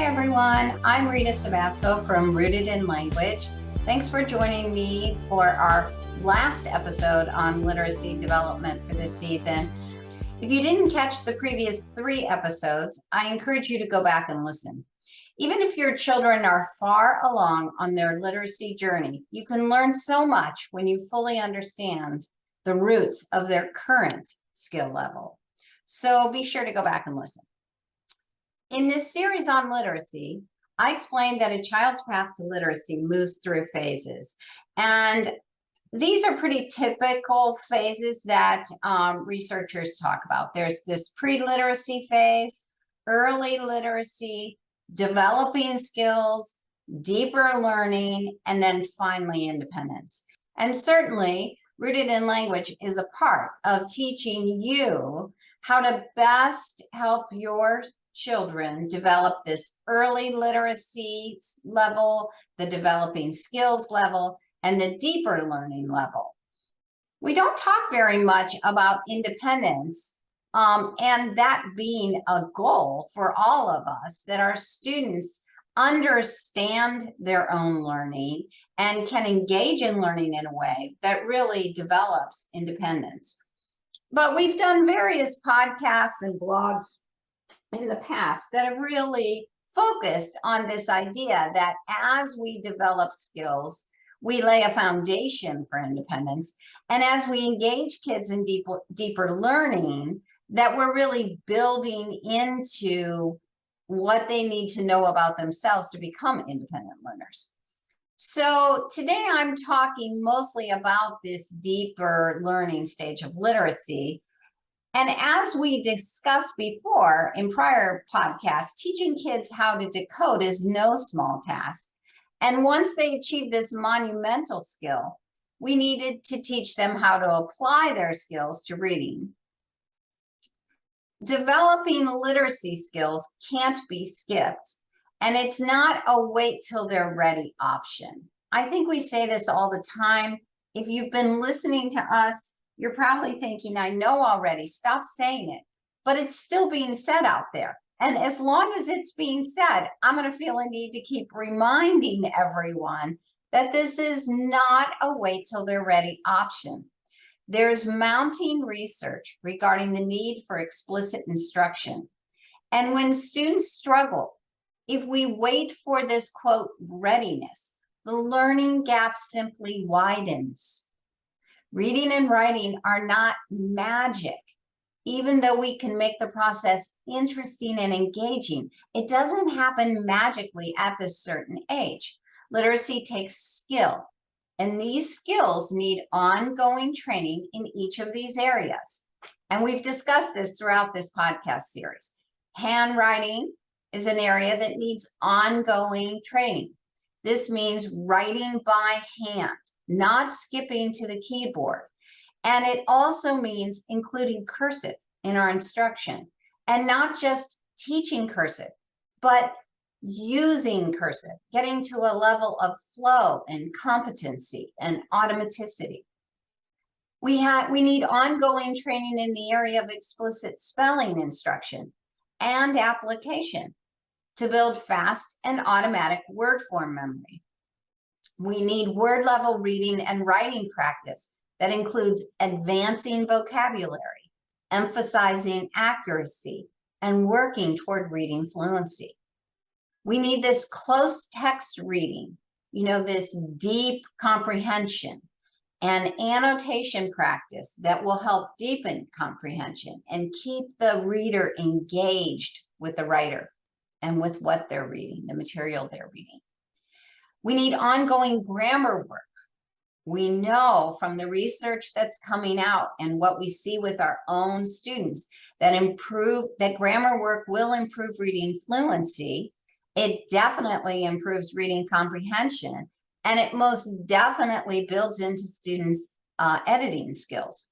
Hi everyone, I'm Rita from Rooted in Language. Thanks for joining me for our last episode on literacy development for this season. If you didn't catch the previous 3 episodes, I encourage you to go back and listen. Even if your children are far along on their literacy journey, you can learn so much when you fully understand the roots of their current skill level. So be sure to go back and listen. In this series on literacy, I explained that a child's path to literacy moves through phases. And these are pretty typical phases that researchers talk about. There's this pre-literacy phase, early literacy, developing skills, deeper learning, and then finally independence. And certainly, Rooted in Language is a part of teaching you how to best help your children develop this early literacy level, the developing skills level, and the deeper learning level. We don't talk very much about independence, and that being a goal for all of us, that our students understand their own learning and can engage in learning in a way that really develops independence. But we've done various podcasts and blogs in the past that have really focused on this idea that as we develop skills, we lay a foundation for independence. And as we engage kids in deeper learning, that we're really building into what they need to know about themselves to become independent learners. So today I'm talking mostly about this deeper learning stage of literacy. And as we discussed before in prior podcasts, teaching kids how to decode is no small task. And once they achieve this monumental skill, we needed to teach them how to apply their skills to reading. Developing literacy skills can't be skipped, and it's not a wait till they're ready option. I think we say this all the time. If you've been listening to us, you're probably thinking, I know already, stop saying it, but it's still being said out there. And as long as it's being said, I'm going to feel a need to keep reminding everyone that this is not a wait till they're ready option. There's mounting research regarding the need for explicit instruction. And when students struggle, if we wait for this, quote, readiness, the learning gap simply widens. Reading and writing are not magic. Even though we can make the process interesting and engaging, it doesn't happen magically at this certain age. Literacy takes skill, and these skills need ongoing training in each of these areas. And we've discussed this throughout this podcast series. Handwriting is an area that needs ongoing training. This means writing by hand, not skipping to the keyboard. And it also means including cursive in our instruction, and not just teaching cursive, but using cursive, getting to a level of flow and competency and automaticity. We need ongoing training in the area of explicit spelling instruction and application to build fast and automatic word form memory. We need word level reading and writing practice that includes advancing vocabulary, emphasizing accuracy, and working toward reading fluency. We need this close text reading, this deep comprehension and annotation practice that will help deepen comprehension and keep the reader engaged with the writer and with what they're reading, the material they're reading. We need ongoing grammar work. We know from the research that's coming out and what we see with our own students that grammar work will improve reading fluency. It definitely improves reading comprehension, and it most definitely builds into students' editing skills.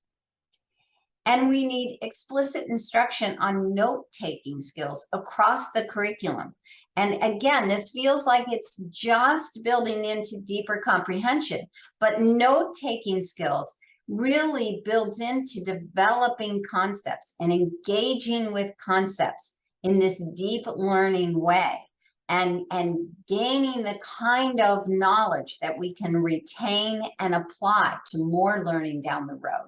And we need explicit instruction on note-taking skills across the curriculum. And again, this feels like it's just building into deeper comprehension, but note-taking skills really builds into developing concepts and engaging with concepts in this deep learning way. and gaining the kind of knowledge that we can retain and apply to more learning down the road.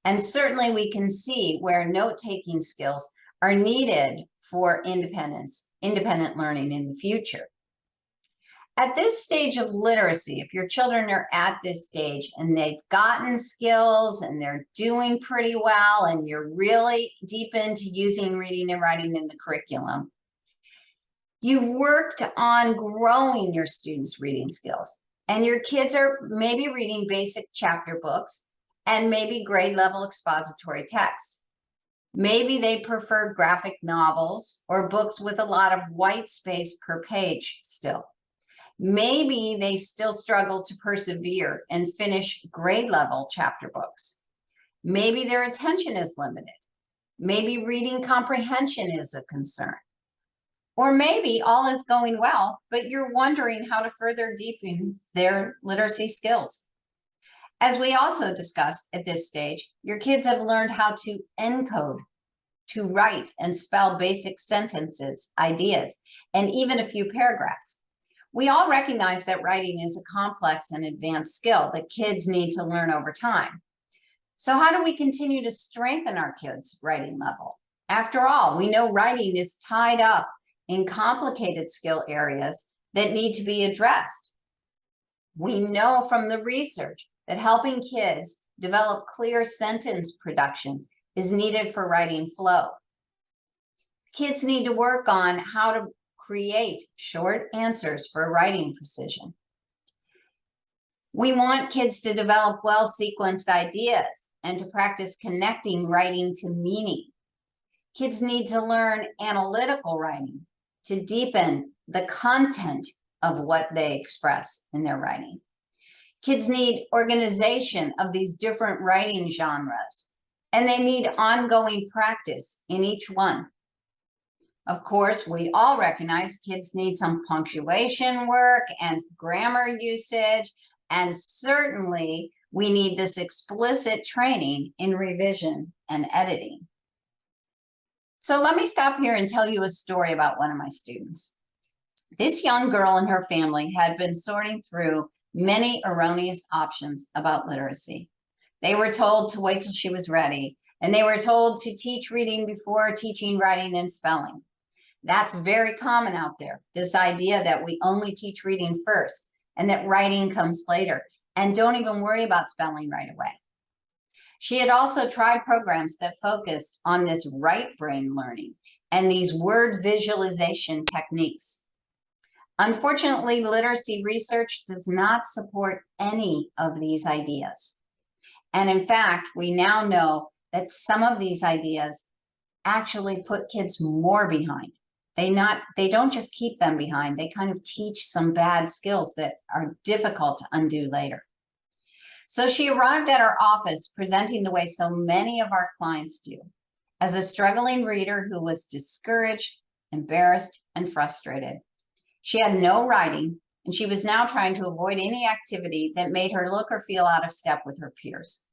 And certainly we can see where note-taking skills are needed for independent learning in the future. At this stage of literacy, if your children are at this stage and they've gotten skills and they're doing pretty well and you're really deep into using reading and writing in the curriculum, you've worked on growing your students' reading skills, and your kids are maybe reading basic chapter books and maybe grade level expository text. Maybe they prefer graphic novels or books with a lot of white space per page still. Maybe they still struggle to persevere and finish grade level chapter books. Maybe their attention is limited. Maybe reading comprehension is a concern. Or maybe all is going well, but you're wondering how to further deepen their literacy skills. As we also discussed at this stage, your kids have learned how to encode, to write and spell basic sentences, ideas, and even a few paragraphs. We all recognize that writing is a complex and advanced skill that kids need to learn over time. So how do we continue to strengthen our kids' writing level? After all, we know writing is tied up in complicated skill areas that need to be addressed. We know from the research that helping kids develop clear sentence production is needed for writing flow. Kids need to work on how to create short answers for writing precision. We want kids to develop well-sequenced ideas and to practice connecting writing to meaning. Kids need to learn analytical writing to deepen the content of what they express in their writing. Kids need organization of these different writing genres, and they need ongoing practice in each one. Of course, we all recognize kids need some punctuation work and grammar usage, and certainly we need this explicit training in revision and editing. So let me stop here and tell you a story about one of my students. This young girl and her family had been sorting through many erroneous options about literacy. They were told to wait till she was ready, and they were told to teach reading before teaching writing and spelling. That's very common out there, this idea that we only teach reading first and that writing comes later, and don't even worry about spelling right away. She had also tried programs that focused on this right brain learning and these word visualization techniques. Unfortunately, literacy research does not support any of these ideas. And in fact, we now know that some of these ideas actually put kids more behind. They don't just keep them behind, they kind of teach some bad skills that are difficult to undo later. So she arrived at our office presenting the way so many of our clients do, as a struggling reader who was discouraged, embarrassed, and frustrated. She had no writing, and she was now trying to avoid any activity that made her look or feel out of step with her peers.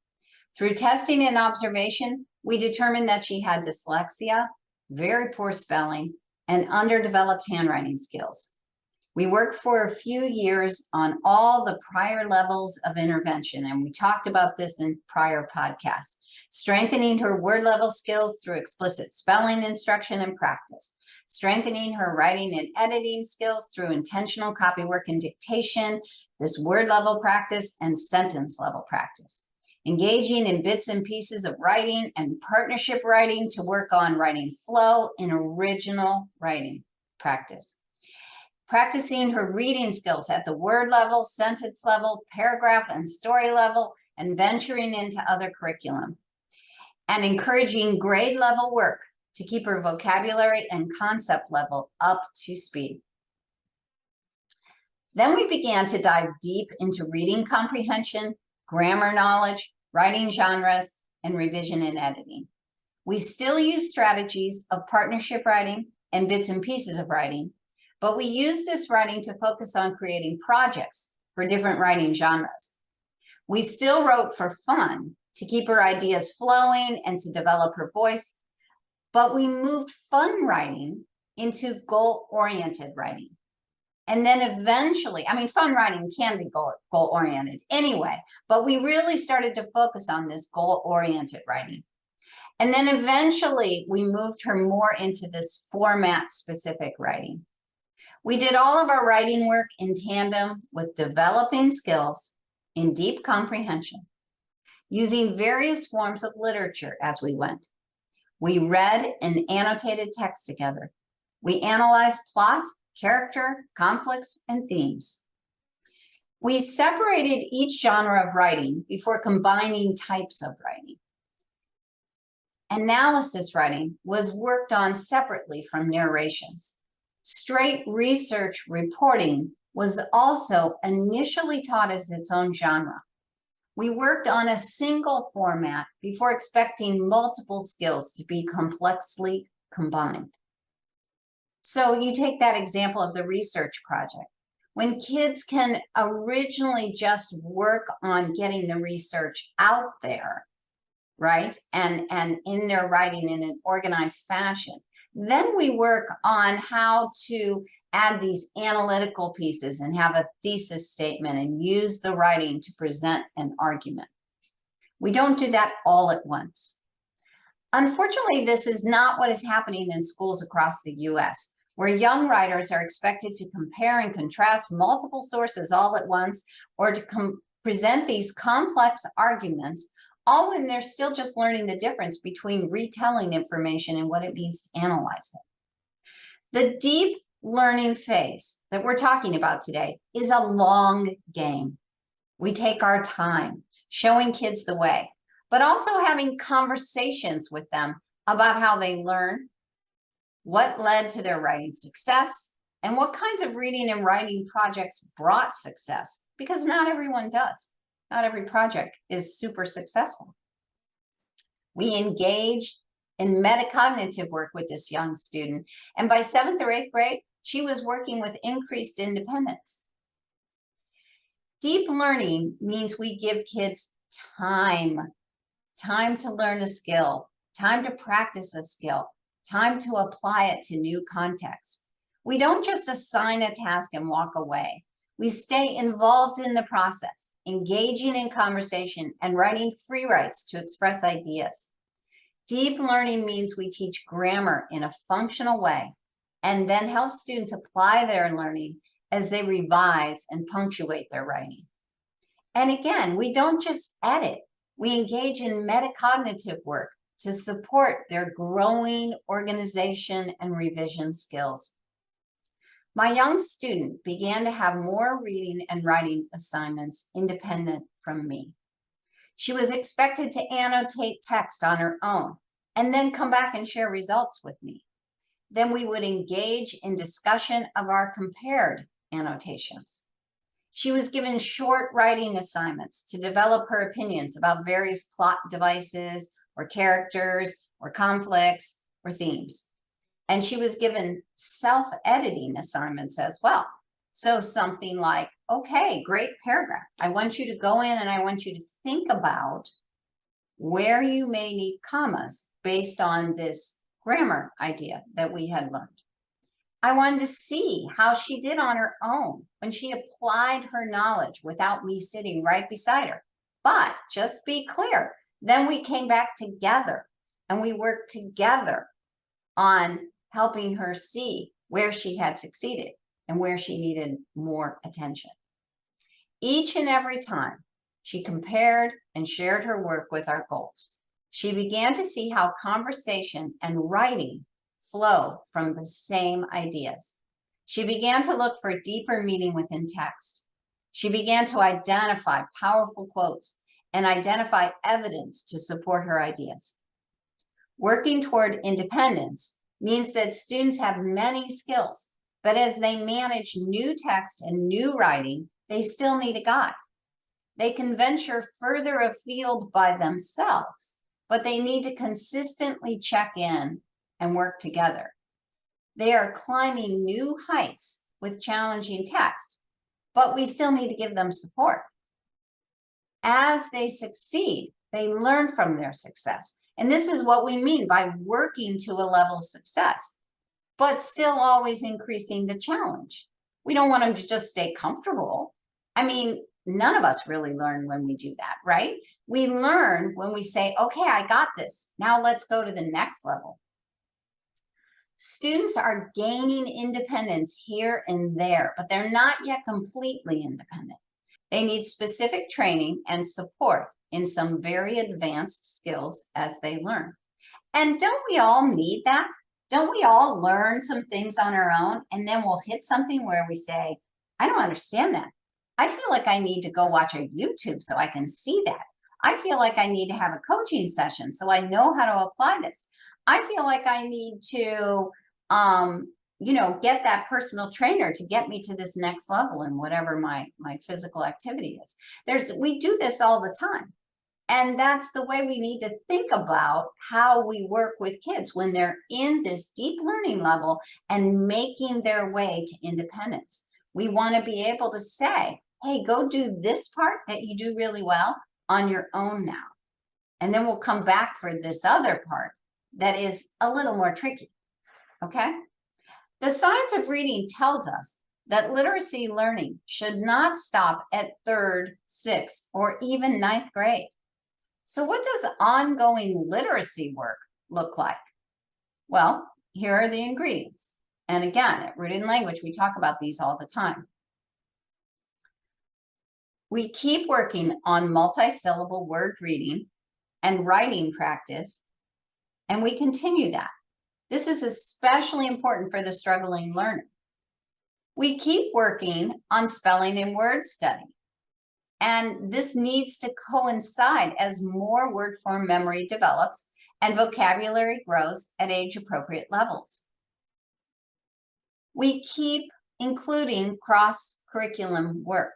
Through testing and observation, we determined that she had dyslexia, very poor spelling, and underdeveloped handwriting skills. We worked for a few years on all the prior levels of intervention, and we talked about this in prior podcasts, strengthening her word level skills through explicit spelling instruction and practice, strengthening her writing and editing skills through intentional copywork and dictation, this word level practice and sentence level practice, engaging in bits and pieces of writing and partnership writing to work on writing flow in original writing practice. Practicing her reading skills at the word level, sentence level, paragraph and story level, and venturing into other curriculum. And encouraging grade level work to keep her vocabulary and concept level up to speed. Then we began to dive deep into reading comprehension, grammar knowledge, writing genres, and revision and editing. We still use strategies of partnership writing and bits and pieces of writing, but we use this writing to focus on creating projects for different writing genres. We still wrote for fun to keep her ideas flowing and to develop her voice, but we moved fun writing into goal-oriented writing. And then eventually, I mean, fun writing can be goal-oriented anyway, but we really started to focus on this goal-oriented writing. And then eventually we moved her more into this format-specific writing. We did all of our writing work in tandem with developing skills in deep comprehension, using various forms of literature as we went. We read and annotated text together. We analyzed plot, character, conflicts, and themes. We separated each genre of writing before combining types of writing. Analysis writing was worked on separately from narrations. Straight research reporting was also initially taught as its own genre. We worked on a single format before expecting multiple skills to be complexly combined. So you take that example of the research project. When kids can originally just work on getting the research out there, right, and in their writing in an organized fashion, then we work on how to add these analytical pieces and have a thesis statement and use the writing to present an argument. We don't do that all at once. Unfortunately, this is not what is happening in schools across the US, where young writers are expected to compare and contrast multiple sources all at once, or to present these complex arguments, all when they're still just learning the difference between retelling information and what it means to analyze it. The deep learning phase that we're talking about today is a long game. We take our time showing kids the way, but also having conversations with them about how they learn, what led to their writing success, and what kinds of reading and writing projects brought success, because not everyone does. Not every project is super successful. We engaged in metacognitive work with this young student, and by 7th or 8th grade, she was working with increased independence. Deep learning means we give kids time to learn a skill, time to practice a skill, time to apply it to new contexts. We don't just assign a task and walk away. We stay involved in the process, engaging in conversation and writing free writes to express ideas. Deep learning means we teach grammar in a functional way and then help students apply their learning as they revise and punctuate their writing. And again, we don't just edit, we engage in metacognitive work to support their growing organization and revision skills. My young student began to have more reading and writing assignments independent from me. She was expected to annotate text on her own and then come back and share results with me. Then we would engage in discussion of our compared annotations. She was given short writing assignments to develop her opinions about various plot devices or characters or conflicts or themes. And she was given self-editing assignments as well. So something like, okay, great paragraph. I want you to go in and I want you to think about where you may need commas based on this grammar idea that we had learned. I wanted to see how she did on her own when she applied her knowledge without me sitting right beside her. But just be clear, then we came back together and we worked together on helping her see where she had succeeded and where she needed more attention. Each and every time she compared and shared her work with our goals, she began to see how conversation and writing flow from the same ideas. She began to look for deeper meaning within text. She began to identify powerful quotes and identify evidence to support her ideas. Working toward independence means that students have many skills, but as they manage new text and new writing, they still need a guide. They can venture further afield by themselves, but they need to consistently check in and work together. They are climbing new heights with challenging text, but we still need to give them support. As they succeed, they learn from their success. And this is what we mean by working to a level of success. but still always increasing the challenge. We don't want them to just stay comfortable. I mean, none of us really learn when we do that, right? We learn when we say, okay, I got this. Now let's go to the next level. Students are gaining independence here and there, but they're not yet completely independent. They need specific training and support in some very advanced skills as they learn. And don't we all need that? Don't we all learn some things on our own and then we'll hit something where we say, I don't understand that. I feel like I need to go watch a YouTube so I can see that. I feel like I need to have a coaching session so I know how to apply this. I feel like I need to, get that personal trainer to get me to this next level in whatever my physical activity is. We do this all the time. And that's the way we need to think about how we work with kids when they're in this deep learning level and making their way to independence. We want to be able to say, hey, go do this part that you do really well on your own now. And then we'll come back for this other part that is a little more tricky, okay? The science of reading tells us that literacy learning should not stop at 3rd, 6th, or even 9th grade. So what does ongoing literacy work look like? Well, here are the ingredients. And again, at Rooted in Language, we talk about these all the time. We keep working on multisyllable word reading and writing practice, and we continue that. This is especially important for the struggling learner. We keep working on spelling and word study. And this needs to coincide as more word form memory develops and vocabulary grows at age-appropriate levels. We keep including cross-curriculum work.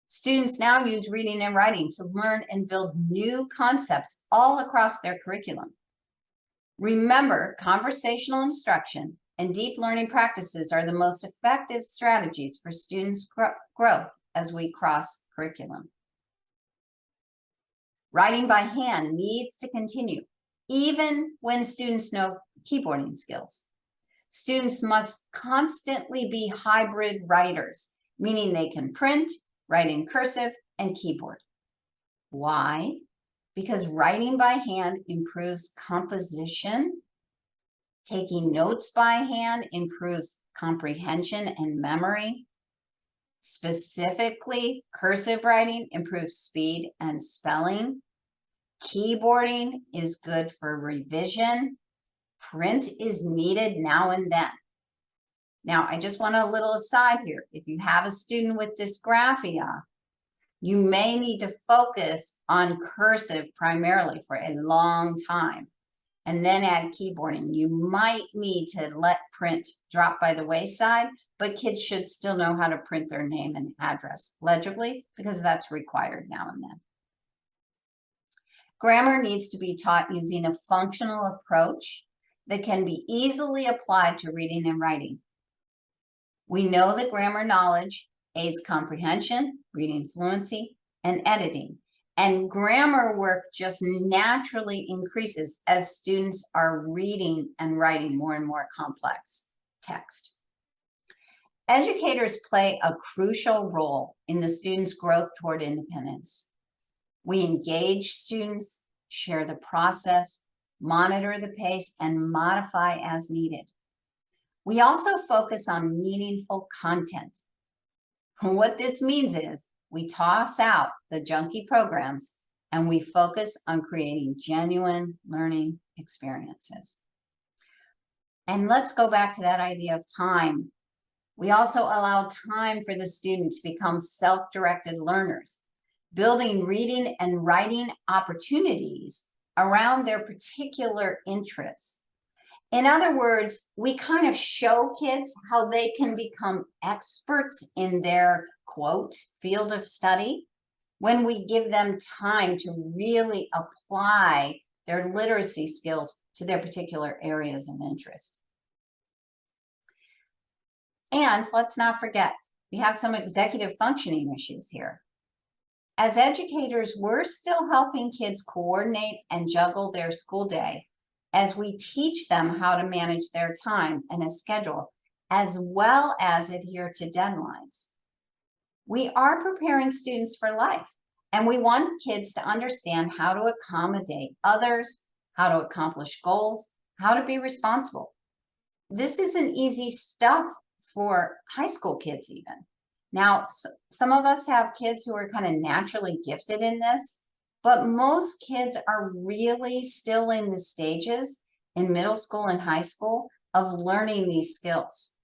Students now use reading and writing to learn and build new concepts all across their curriculum. Remember, conversational instruction and deep learning practices are the most effective strategies for students' growth as we cross curriculum. Writing by hand needs to continue, even when students know keyboarding skills. Students must constantly be hybrid writers, meaning they can print, write in cursive, and keyboard. Why? Because writing by hand improves composition. Taking notes by hand improves comprehension and memory. Specifically, cursive writing improves speed and spelling. Keyboarding is good for revision. Print is needed now and then. Now, I just want a little aside here. If you have a student with dysgraphia, you may need to focus on cursive primarily for a long time and then add keyboarding. You might need to let print drop by the wayside, but kids should still know how to print their name and address legibly because that's required now and then. Grammar needs to be taught using a functional approach that can be easily applied to reading and writing. We know that grammar knowledge aids comprehension, reading fluency, and editing. And grammar work just naturally increases as students are reading and writing more and more complex text. Educators play a crucial role in the students' growth toward independence. We engage students, share the process, monitor the pace, and modify as needed. We also focus on meaningful content. What this means is we toss out the junky programs and we focus on creating genuine learning experiences. And let's go back to that idea of time. We also allow time for the student to become self-directed learners, building reading and writing opportunities around their particular interests. In other words, we kind of show kids how they can become experts in their, quote, field of study when we give them time to really apply their literacy skills to their particular areas of interest. And let's not forget, we have some executive functioning issues here. As educators, we're still helping kids coordinate and juggle their school day as we teach them how to manage their time and a schedule, as well as adhere to deadlines. We are preparing students for life, and we want kids to understand how to accommodate others, how to accomplish goals, how to be responsible. This isn't easy stuff for high school kids even. Now, some of us have kids who are kind of naturally gifted in this, but most kids are really still in the stages in middle school and high school of learning these skills.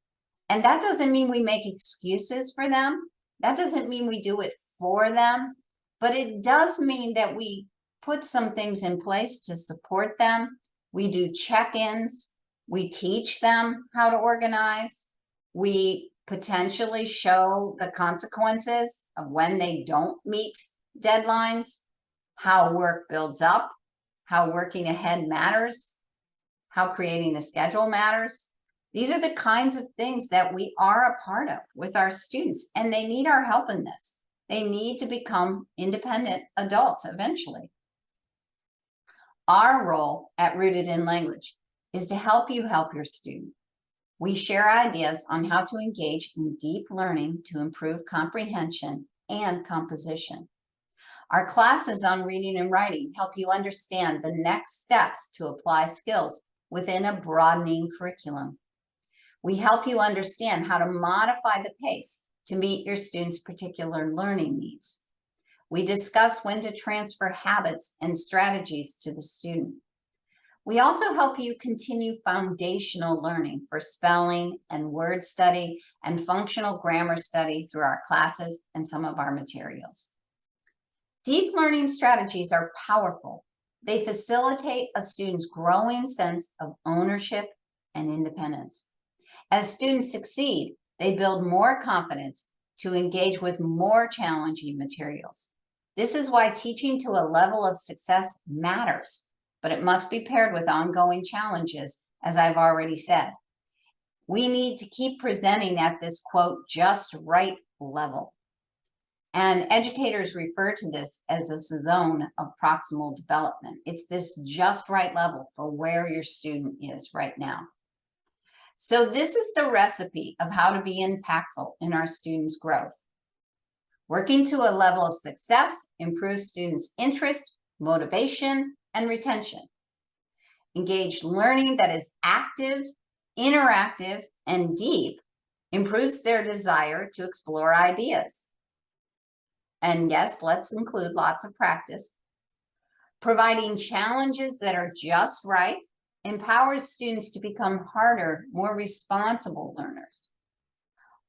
And that doesn't mean we make excuses for them. That doesn't mean we do it for them, but it does mean that we put some things in place to support them. We do check-ins. We teach them how to organize. We potentially show the consequences of when they don't meet deadlines, how work builds up, how working ahead matters, how creating a schedule matters. These are the kinds of things that we are a part of with our students, and they need our help in this. They need to become independent adults eventually. Our role at Rooted in Language is to help you help your student. We share ideas on how to engage in deep learning to improve comprehension and composition. Our classes on reading and writing help you understand the next steps to apply skills within a broadening curriculum. We help you understand how to modify the pace to meet your students' particular learning needs. We discuss when to transfer habits and strategies to the student. We also help you continue foundational learning for spelling and word study and functional grammar study through our classes and some of our materials. Deep learning strategies are powerful. They facilitate a student's growing sense of ownership and independence. As students succeed, they build more confidence to engage with more challenging materials. This is why teaching to a level of success matters, but it must be paired with ongoing challenges, as I've already said. We need to keep presenting at this, quote, just right level. And educators refer to this as a zone of proximal development. It's this just right level for where your student is right now. So this is the recipe of how to be impactful in our students' growth. Working to a level of success improves students' interest, motivation, and retention. Engaged learning that is active, interactive, and deep improves their desire to explore ideas. And yes, let's include lots of practice. Providing challenges that are just right empowers students to become harder, more responsible learners.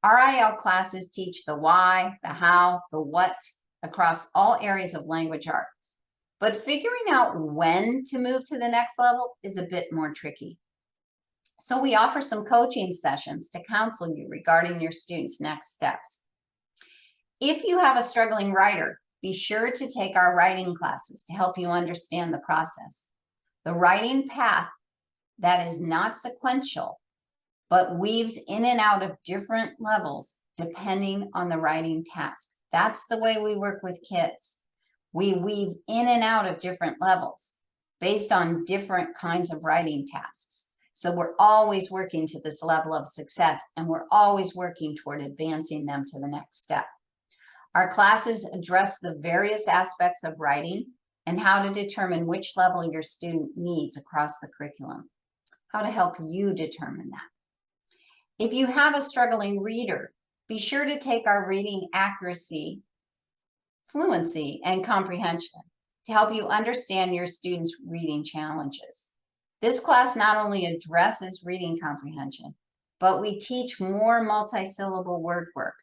RIL classes teach the why, the how, the what across all areas of language arts. But figuring out when to move to the next level is a bit more tricky. So we offer some coaching sessions to counsel you regarding your students' next steps. If you have a struggling writer, be sure to take our writing classes to help you understand the process. The writing path that is not sequential, but weaves in and out of different levels depending on the writing task. That's the way we work with kids. We weave in and out of different levels based on different kinds of writing tasks. So we're always working to this level of success, and we're always working toward advancing them to the next step. Our classes address the various aspects of writing and how to determine which level your student needs across the curriculum, how to help you determine that. If you have a struggling reader, be sure to take our reading accuracy, fluency, and comprehension to help you understand your students' reading challenges. This class not only addresses reading comprehension, but we teach more multi-syllable word work,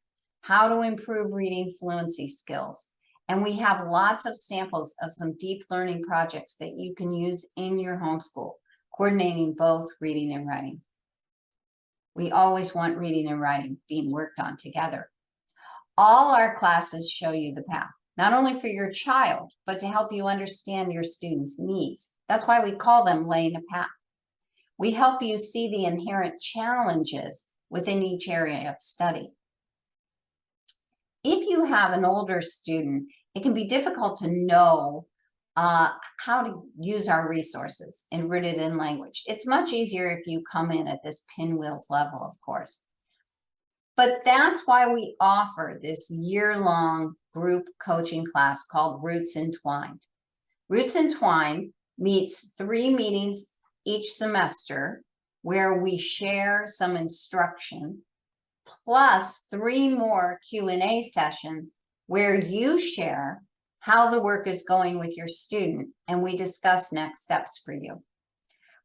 how to improve reading fluency skills, and we have lots of samples of some deep learning projects that you can use in your homeschool, coordinating both reading and writing. We always want reading and writing being worked on together. All our classes show you the path, not only for your child, but to help you understand your students' needs. That's why we call them laying a path. We help you see the inherent challenges within each area of study. If you have an older student, it can be difficult to know how to use our resources in Rooted in Language. It's much easier if you come in at this pinwheels level, of course. But that's why we offer this year-long group coaching class called Roots Entwined. Roots Entwined meets 3 meetings each semester where we share some instruction, plus 3 more Q&A sessions where you share how the work is going with your student, and we discuss next steps for you.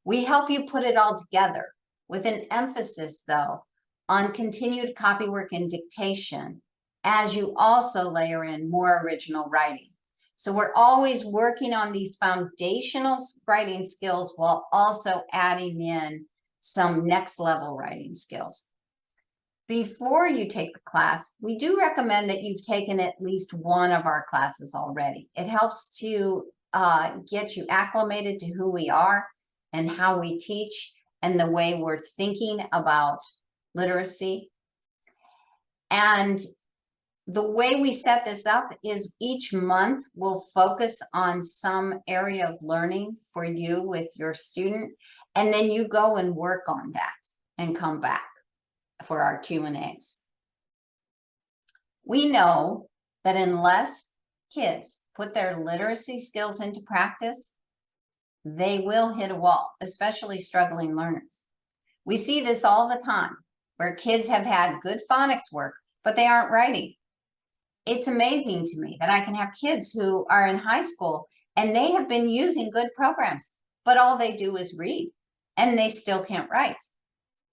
We help you put it all together with an emphasis, though, on continued copywork and dictation, as you also layer in more original writing. So we're always working on these foundational writing skills while also adding in some next level writing skills. Before you take the class, we do recommend that you've taken at least one of our classes already. It helps to get you acclimated to who we are and how we teach and the way we're thinking about literacy. And the way we set this up is each month we'll focus on some area of learning for you with your student, and then you go and work on that and come back for our Q&As. We know that unless kids put their literacy skills into practice, they will hit a wall, especially struggling learners. We see this all the time, where kids have had good phonics work, but they aren't writing. It's amazing to me that I can have kids who are in high school and they have been using good programs, but all they do is read and they still can't write.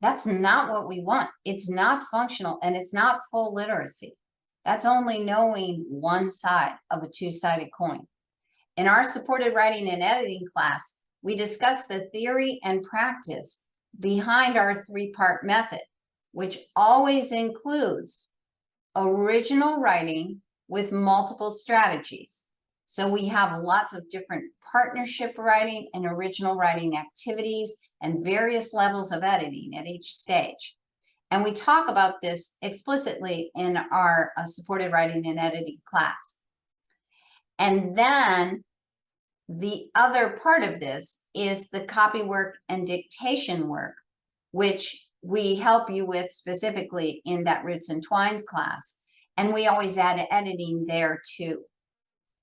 That's not what we want. It's not functional and it's not full literacy. That's only knowing one side of a two-sided coin. In our supported writing and editing class, we discuss the theory and practice behind our 3-part method, which always includes original writing with multiple strategies. So we have lots of different partnership writing and original writing activities and various levels of editing at each stage. And we talk about this explicitly in our supported writing and editing class. And then the other part of this is the copy work and dictation work, which we help you with specifically in that Roots Entwined class. And we always add editing there too.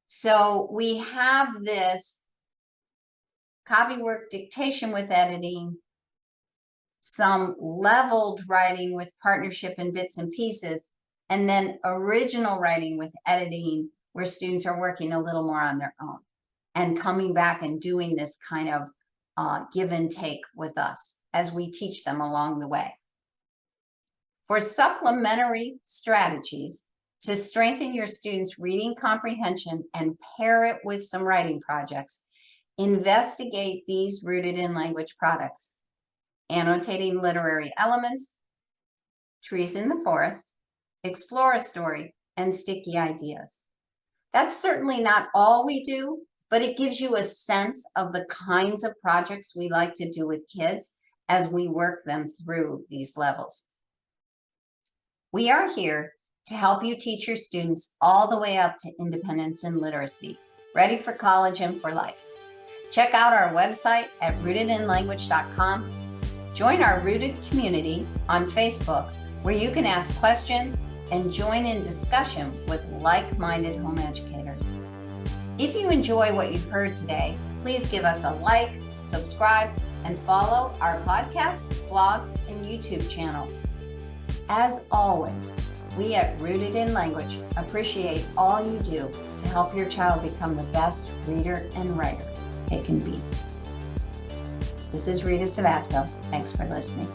So we have this copy work dictation with editing, some leveled writing with partnership and bits and pieces, and then original writing with editing where students are working a little more on their own and coming back and doing this kind of give and take with us as we teach them along the way. For supplementary strategies to strengthen your students' reading comprehension and pair it with some writing projects, investigate these Rooted in Language products: Annotating Literary Elements, Trees in the Forest, Explore a Story, and Sticky Ideas. That's certainly not all we do, but it gives you a sense of the kinds of projects we like to do with kids as we work them through these levels. We are here to help you teach your students all the way up to independence and literacy, ready for college and for life. Check out our website at rootedinlanguage.com. Join our Rooted community on Facebook, where you can ask questions and join in discussion with like-minded home educators. If you enjoy what you've heard today, please give us a like, subscribe, and follow our podcasts, blogs, and YouTube channel. As always, we at Rooted in Language appreciate all you do to help your child become the best reader and writer it can be. This is Rita Savasco. Thanks for listening.